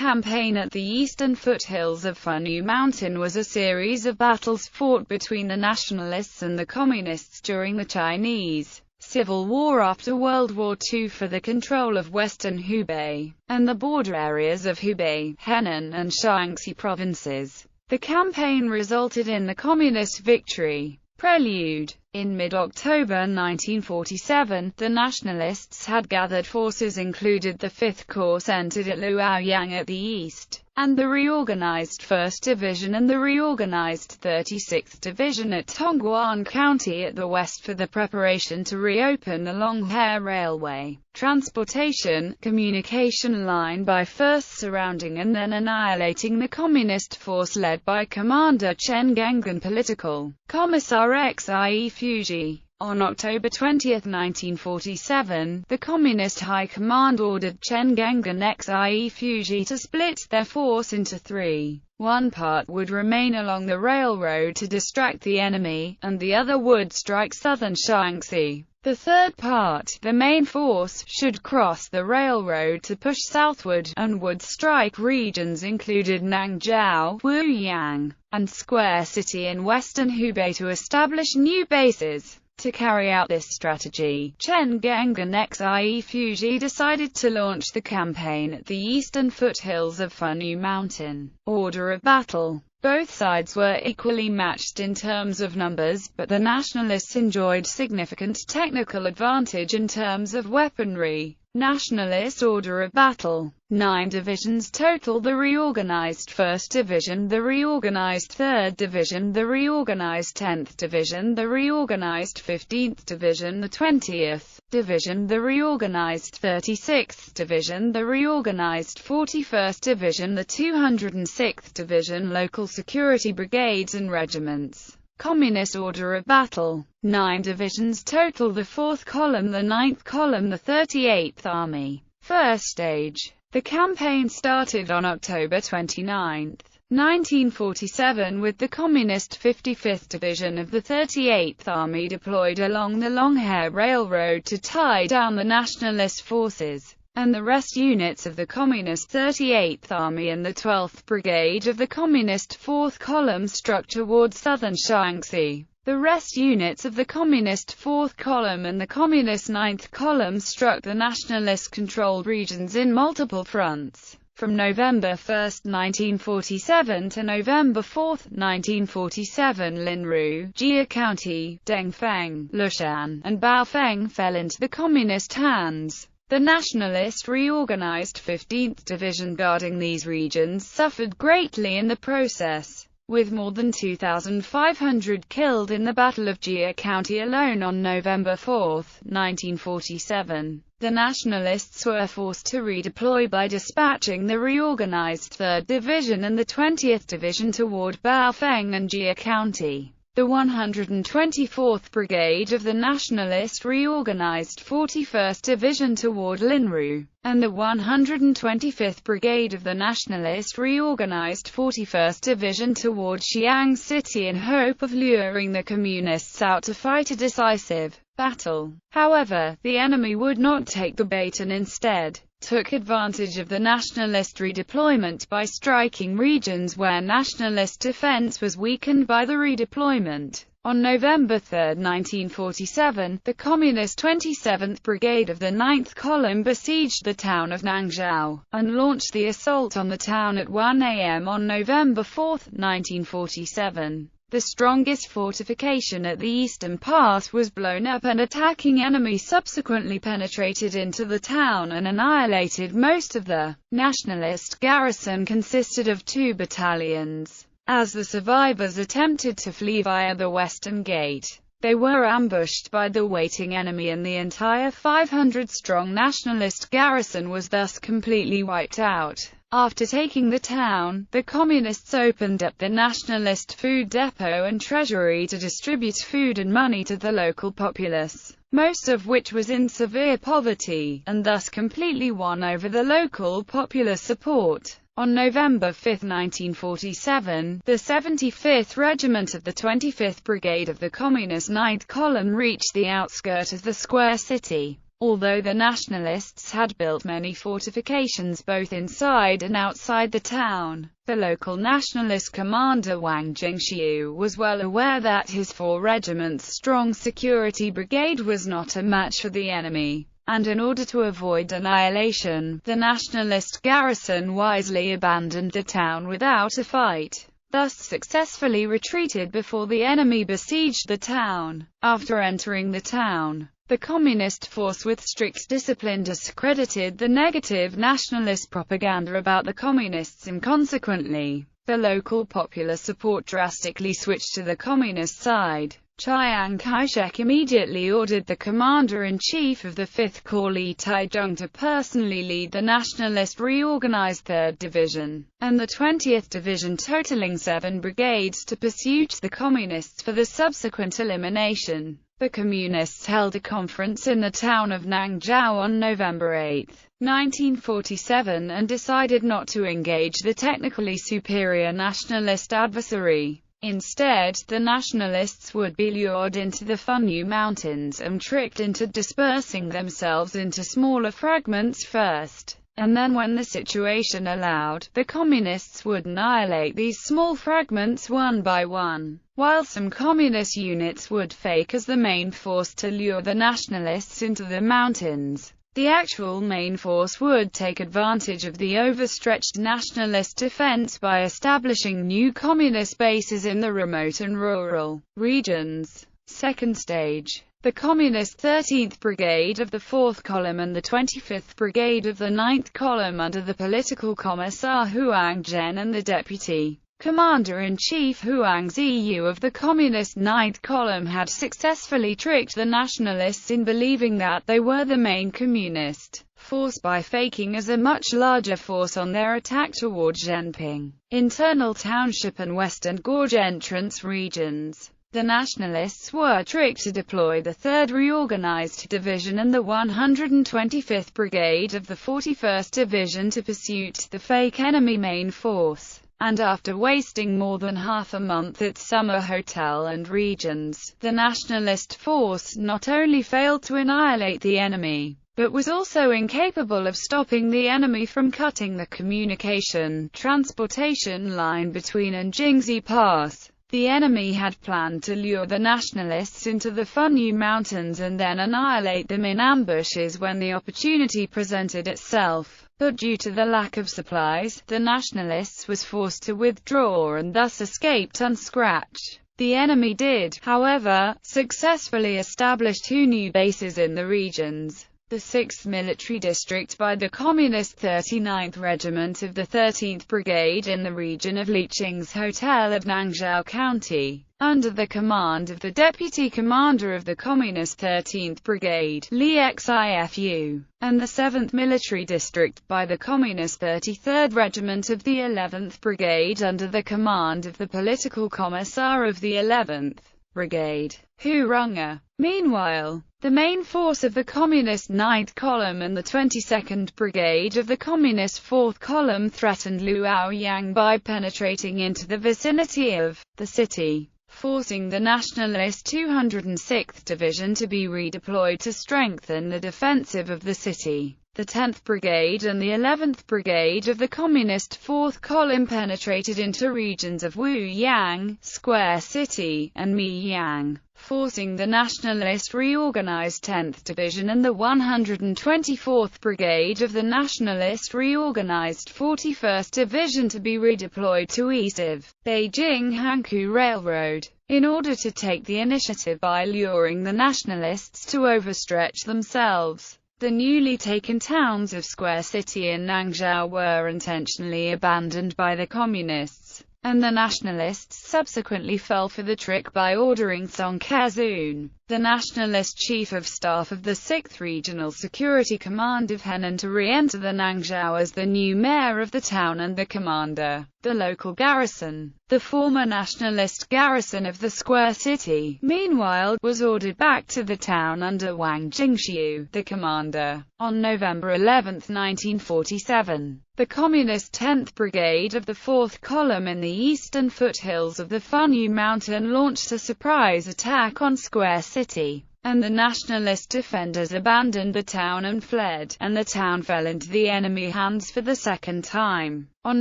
campaign at the eastern foothills of Funiu Mountain was a series of battles fought between the nationalists and the communists during the Chinese Civil War after World War II for the control of western Hubei, and the border areas of Hubei, Henan and Shaanxi provinces. The campaign resulted in the communist victory. Prelude. In mid-October 1947, the nationalists had gathered forces included the 5th Corps centered at Luoyang at the east, and the reorganized 1st Division and the reorganized 36th Division at Tongguan County at the west for the preparation to reopen the Longhair Railway transportation communication line by first surrounding and then annihilating the communist force led by Commander Chen Gangan. Political Commissar Xie Fuji. On October 20, 1947, the Communist High Command ordered Chen Gangan Xie Fuji to split their force into three. One part would remain along the railroad to distract the enemy, and the other would strike southern Shaanxi. The third part, the main force, should cross the railroad to push southward, and would strike regions included Nangzhou, Wuyang, and Square City in western Hubei to establish new bases. To carry out this strategy, Chen Gangan Xie Fuji decided to launch the campaign at the eastern foothills of Funiu Mountain. Order of battle. Both sides were equally matched in terms of numbers, but the nationalists enjoyed significant technical advantage in terms of weaponry. Nationalist order of battle. 9 divisions total: the reorganized 1st Division, the reorganized 3rd Division, the reorganized 10th Division, the reorganized 15th Division, the 20th Division, the reorganized 36th Division, the reorganized 41st Division, the 206th Division, local security brigades and regiments. Communist order of battle. 9 divisions total: the 4th Column, the 9th Column, the 38th Army. First stage. The campaign started on October 29, 1947 with the Communist 55th Division of the 38th Army deployed along the Longhair Railroad to tie down the nationalist forces, and the rest units of the Communist 38th Army and the 12th Brigade of the Communist 4th Column struck toward southern Shaanxi. The rest units of the Communist 4th Column and the Communist 9th Column struck the nationalist-controlled regions in multiple fronts. From November 1, 1947 to November 4, 1947, Linru, Jia County, Dengfeng, Lushan, and Baofeng fell into the communist hands. The nationalist reorganized 15th Division guarding these regions suffered greatly in the process, with more than 2,500 killed in the Battle of Jia County alone on November 4, 1947. The nationalists were forced to redeploy by dispatching the reorganized 3rd Division and the 20th Division toward Baofeng and Jia County. The 124th Brigade of the Nationalist reorganized 41st Division toward Linru, and the 125th Brigade of the Nationalist reorganized 41st Division toward Xiang City in hope of luring the Communists out to fight a decisive battle. However, the enemy would not take the bait and instead took advantage of the nationalist redeployment by striking regions where nationalist defense was weakened by the redeployment. On November 3, 1947, the Communist 27th Brigade of the 9th Column besieged the town of Nangzhou, and launched the assault on the town at 1 a.m. on November 4, 1947. The strongest fortification at the eastern pass was blown up and attacking enemy subsequently penetrated into the town and annihilated most of the nationalist garrison consisted of 2 battalions. As the survivors attempted to flee via the western gate, they were ambushed by the waiting enemy and the entire 500-strong nationalist garrison was thus completely wiped out. After taking the town, the Communists opened up the nationalist food depot and treasury to distribute food and money to the local populace, most of which was in severe poverty, and thus completely won over the local popular support. On November 5, 1947, the 75th Regiment of the 25th Brigade of the Communist 9th Column reached the outskirts of the Square City. Although the nationalists had built many fortifications both inside and outside the town, the local nationalist commander Wang Jingxiu was well aware that his 4 regiments strong security brigade was not a match for the enemy, and in order to avoid annihilation, the nationalist garrison wisely abandoned the town without a fight, thus successfully retreated before the enemy besieged the town. After entering the town, the communist force with strict discipline discredited the negative nationalist propaganda about the communists, and consequently, the local popular support drastically switched to the communist side. Chiang Kai-shek immediately ordered the commander-in-chief of the 5th Corps Li Taizhong to personally lead the nationalist reorganized 3rd Division, and the 20th Division totaling 7 brigades to pursue the communists for the subsequent elimination. The Communists held a conference in the town of Nangzhou on November 8, 1947, and decided not to engage the technically superior nationalist adversary. Instead, the nationalists would be lured into the Funiu Mountains and tricked into dispersing themselves into smaller fragments first, and then when the situation allowed, the communists would annihilate these small fragments one by one, while some communist units would fake as the main force to lure the nationalists into the mountains. The actual main force would take advantage of the overstretched nationalist defense by establishing new communist bases in the remote and rural regions. Second stage. The Communist 13th Brigade of the 4th Column and the 25th Brigade of the 9th Column under the political commissar Huang Zhen and the deputy commander-in-chief Huang Ziyu of the Communist 9th Column had successfully tricked the nationalists in believing that they were the main communist force by faking as a much larger force on their attack toward Zhenping, Internal Township and Western Gorge entrance regions. The nationalists were tricked to deploy the 3rd Reorganized Division and the 125th Brigade of the 41st Division to pursue the fake enemy main force. And after wasting more than half a month at summer hotel and regions, the nationalist force not only failed to annihilate the enemy, but was also incapable of stopping the enemy from cutting the communication transportation line between and Jingxi Pass. The enemy had planned to lure the nationalists into the Funiu Mountains and then annihilate them in ambushes when the opportunity presented itself. But due to the lack of supplies, the nationalists was forced to withdraw and thus escaped unscratched. The enemy did, however, successfully establish 2 new bases in the regions. The 6th Military District by the Communist 39th Regiment of the 13th Brigade in the region of Liqing's Hotel of Nangzhou County, under the command of the Deputy Commander of the Communist 13th Brigade, Li Xifu, and the 7th Military District by the Communist 33rd Regiment of the 11th Brigade under the command of the Political Commissar of the 11th Brigade, Hu Runge. Meanwhile, the main force of the Communist 9th Column and the 22nd Brigade of the Communist 4th Column threatened Luoyang by penetrating into the vicinity of the city, forcing the nationalist 206th Division to be redeployed to strengthen the defensive of the city. The 10th Brigade and the 11th Brigade of the Communist 4th Column penetrated into regions of Wuyang, Square City, and Miyang, forcing the nationalist reorganized 10th Division and the 124th Brigade of the nationalist reorganized 41st Division to be redeployed to east of Beijing-Hankou Railroad, in order to take the initiative by luring the nationalists to overstretch themselves. The newly taken towns of Square City and Nangzhou were intentionally abandoned by the communists, and the nationalists subsequently fell for the trick by ordering Song Kazun, the nationalist chief of staff of the 6th Regional Security Command of Henan, to re-enter the Nangzhou as the new mayor of the town and the commander. The local garrison, the former nationalist garrison of the Square City, meanwhile, was ordered back to the town under Wang Jingxiu, the commander. On November 11, 1947, the Communist 10th Brigade of the 4th Column in the eastern foothills of the Funiu Mountain launched a surprise attack on Square City. and the nationalist defenders abandoned the town and fled, and the town fell into the enemy hands for the second time. On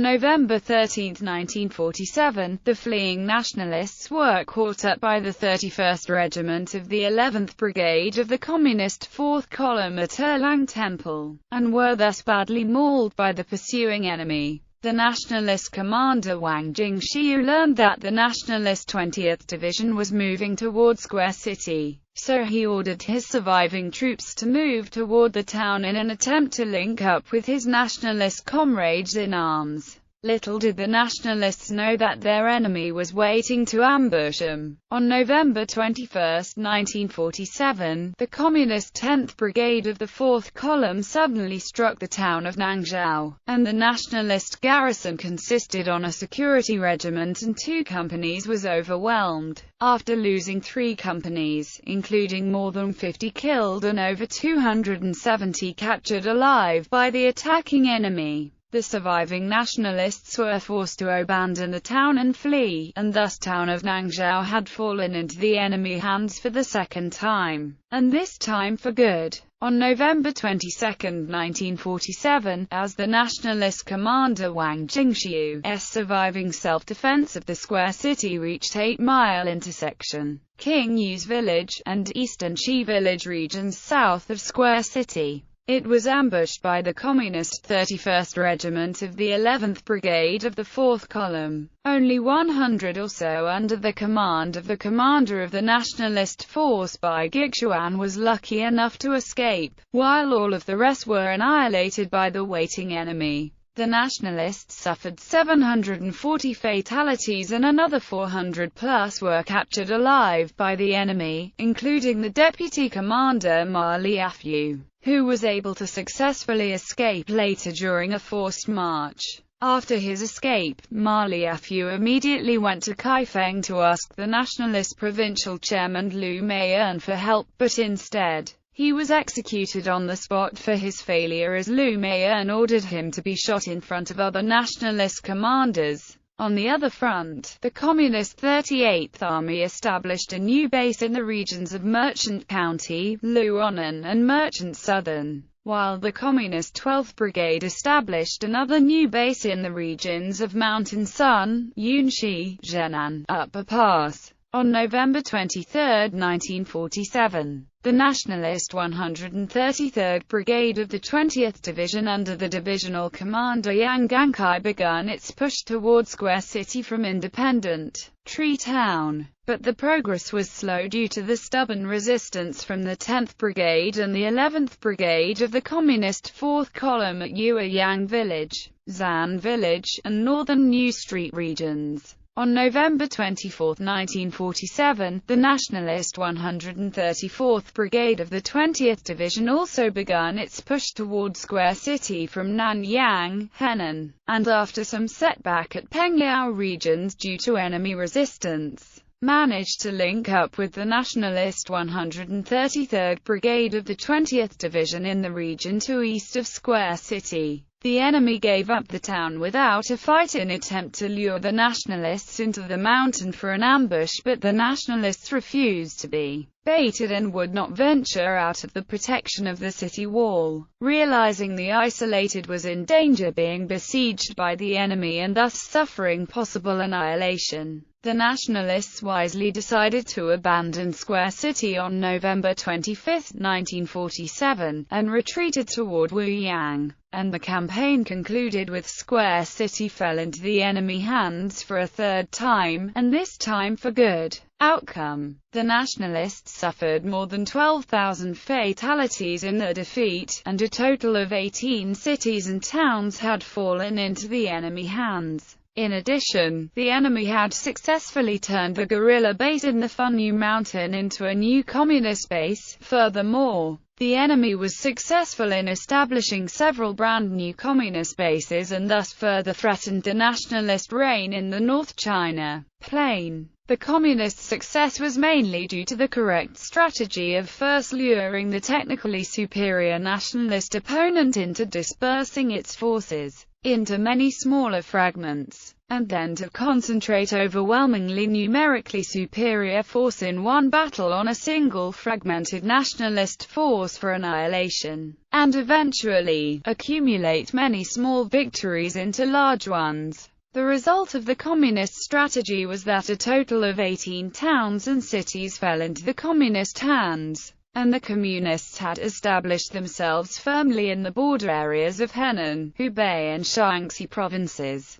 November 13, 1947, the fleeing nationalists were caught up by the 31st Regiment of the 11th Brigade of the Communist 4th Column at Erlang Temple, and were thus badly mauled by the pursuing enemy. The nationalist commander Wang Jingxiu learned that the nationalist 20th Division was moving toward Square City, so he ordered his surviving troops to move toward the town in an attempt to link up with his nationalist comrades in arms. Little did the nationalists know that their enemy was waiting to ambush them. On November 21, 1947, the Communist 10th Brigade of the 4th Column suddenly struck the town of Nangzhou, and the nationalist garrison consisted on a security regiment and 2 companies was overwhelmed. After losing 3 companies, including more than 50 killed and over 270 captured alive by the attacking enemy, the surviving nationalists were forced to abandon the town and flee, and thus town of Nangzhou had fallen into the enemy hands for the second time, and this time for good. On November 22, 1947, as the nationalist commander Wang Jingxiu's surviving self-defense of the Square City reached 8 Mile intersection, King Yu's village, and Eastern Chi village regions south of Square City, it was ambushed by the Communist 31st Regiment of the 11th Brigade of the 4th Column. Only 100 or so under the command of the commander of the nationalist force by Gixuan was lucky enough to escape, while all of the rest were annihilated by the waiting enemy. The nationalists suffered 740 fatalities and another 400 plus were captured alive by the enemy, including the deputy commander Ma Liafu, who was able to successfully escape later during a forced march. After his escape, Ma Liafu immediately went to Kaifeng to ask the nationalist provincial chairman Liu Mei'an for help, but instead, he was executed on the spot for his failure as Liu Mei'an ordered him to be shot in front of other nationalist commanders. On the other front, the Communist 38th Army established a new base in the regions of Merchant County, Luonan, and Merchant Southern, while the Communist 12th Brigade established another new base in the regions of Mountain Sun, Yunxi, Henan, Upper Pass. On November 23, 1947, the nationalist 133rd Brigade of the 20th Division under the divisional commander Yang Gankai began its push toward Square City from Independent Tree Town, but the progress was slow due to the stubborn resistance from the 10th Brigade and the 11th Brigade of the Communist 4th Column at Yueyang Village, Zan Village, and northern New Street regions. On November 24, 1947, the nationalist 134th Brigade of the 20th Division also began its push toward Square City from Nanyang, Henan, and after some setback at Pengliao regions due to enemy resistance, managed to link up with the nationalist 133rd Brigade of the 20th Division in the region to east of Square City. The enemy gave up the town without a fight in attempt to lure the nationalists into the mountain for an ambush, but the nationalists refused to be baited and would not venture out of the protection of the city wall, realizing the isolated was in danger being besieged by the enemy and thus suffering possible annihilation. The nationalists wisely decided to abandon Square City on November 25, 1947, and retreated toward Wuyang, and the campaign concluded with Square City fell into the enemy hands for a third time, and this time for good. Outcome: the nationalists suffered more than 12,000 fatalities in their defeat, and a total of 18 cities and towns had fallen into the enemy hands. In addition, the enemy had successfully turned the guerrilla base in the Funiu mountain into a new communist base. Furthermore, the enemy was successful in establishing several brand new communist bases and thus further threatened the nationalist reign in the North China Plain. The communist success was mainly due to the correct strategy of first luring the technically superior nationalist opponent into dispersing its forces into many smaller fragments, and then to concentrate overwhelmingly numerically superior force in one battle on a single fragmented nationalist force for annihilation, and eventually accumulate many small victories into large ones. The result of the communist strategy was that a total of 18 towns and cities fell into the communist hands, and the communists had established themselves firmly in the border areas of Henan, Hubei and Shaanxi provinces.